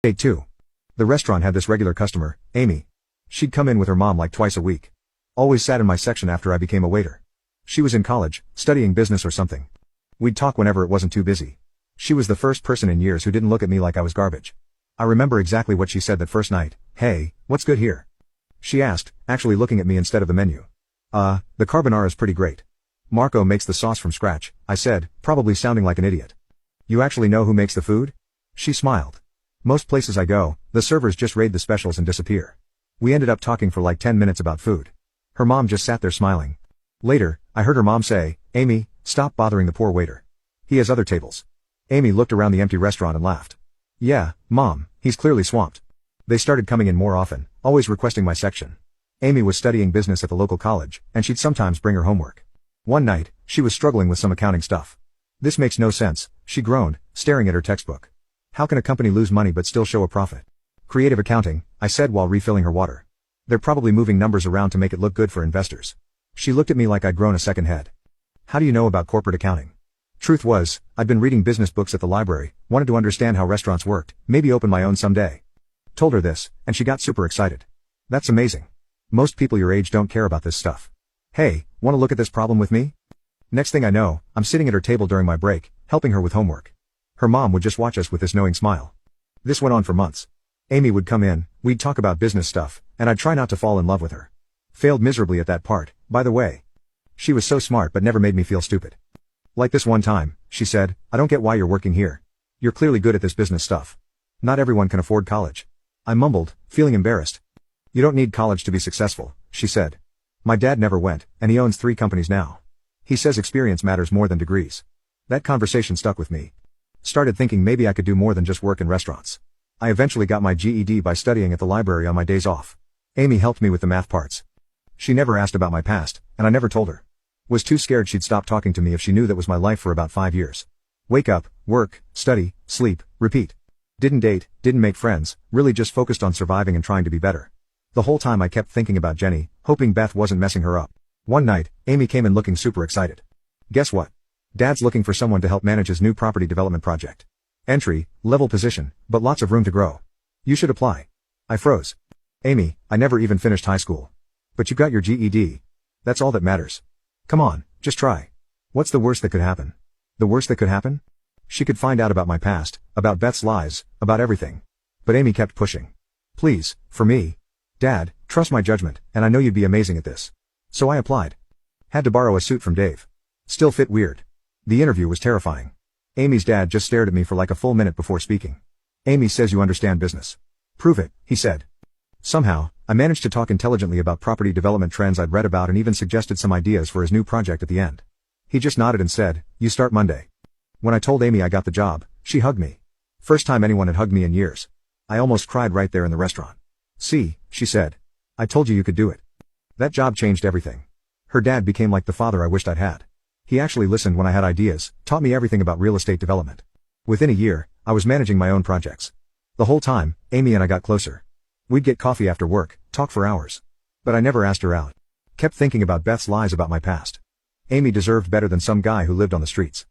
Day 2. The restaurant had this regular customer, Amy. She'd come in with her mom like twice a week. Always sat in my section after I became a waiter. She was in college, studying business or something. We'd talk whenever it wasn't too busy. She was the first person in years who didn't look at me like I was garbage. I remember exactly what she said that first night. "Hey, what's good here?" She asked, actually looking at me instead of the menu. The carbonara's pretty great. Marco makes the sauce from scratch," I said, probably sounding like an idiot. "You actually know who makes the food?" She smiled. "Most places I go, the servers just raid the specials and disappear." We ended up talking for like 10 minutes about food. Her mom just sat there smiling. Later, I heard her mom say, "Amy, stop bothering the poor waiter. He has other tables." Amy looked around the empty restaurant and laughed. "Yeah, Mom, he's clearly swamped." They started coming in more often, always requesting my section. Amy was studying business at the local college, and she'd sometimes bring her homework. One night, she was struggling with some accounting stuff. "This makes no sense," she groaned, staring at her textbook. "How can a company lose money but still show a profit?" "Creative accounting," I said while refilling her water. "They're probably moving numbers around to make it look good for investors." She looked at me like I'd grown a second head. "How do you know about corporate accounting?" Truth was, I'd been reading business books at the library, wanted to understand how restaurants worked, maybe open my own someday. Told her this, and she got super excited. "That's amazing. Most people your age don't care about this stuff. Hey, want to look at this problem with me?" Next thing I know, I'm sitting at her table during my break, helping her with homework. Her mom would just watch us with this knowing smile. This went on for months. Amy would come in, we'd talk about business stuff, and I'd try not to fall in love with her. Failed miserably at that part, by the way. She was so smart but never made me feel stupid. "Like this one time," she said, "I don't get why you're working here. You're clearly good at this business stuff. Not everyone can afford college." I mumbled, feeling embarrassed. "You don't need college to be successful," she said. "My dad never went, and he owns 3 companies now. He says experience matters more than degrees." That conversation stuck with me. Started thinking maybe I could do more than just work in restaurants. I eventually got my GED by studying at the library on my days off. Amy helped me with the math parts. She never asked about my past, and I never told her. Was too scared she'd stop talking to me if she knew that was my life for about 5 years. Wake up, work, study, sleep, repeat. Didn't date, didn't make friends, really just focused on surviving and trying to be better. The whole time I kept thinking about Jenny, hoping Beth wasn't messing her up. One night, Amy came in looking super excited. "Guess what? Dad's looking for someone to help manage his new property development project. Entry, level position, but lots of room to grow. You should apply." I froze. "Amy, I never even finished high school. But you got your GED. That's all that matters. Come on, just try. What's the worst that could happen?" The worst that could happen? She could find out about my past, about Beth's lies, about everything. But Amy kept pushing. "Please, for me. Dad, trust my judgment, and I know you'd be amazing at this." So I applied. Had to borrow a suit from Dave. Still fit weird. The interview was terrifying. Amy's dad just stared at me for like a full minute before speaking. "Amy says you understand business." "Prove it," he said. Somehow, I managed to talk intelligently about property development trends I'd read about and even suggested some ideas for his new project at the end. He just nodded and said, "You start Monday." When I told Amy I got the job, she hugged me. First time anyone had hugged me in years. I almost cried right there in the restaurant. "See," she said. "I told you you could do it." That job changed everything. Her dad became like the father I wished I'd had. He actually listened when I had ideas, taught me everything about real estate development. Within a year, I was managing my own projects. The whole time, Amy and I got closer. We'd get coffee after work, talk for hours. But I never asked her out. Kept thinking about Beth's lies about my past. Amy deserved better than some guy who lived on the streets.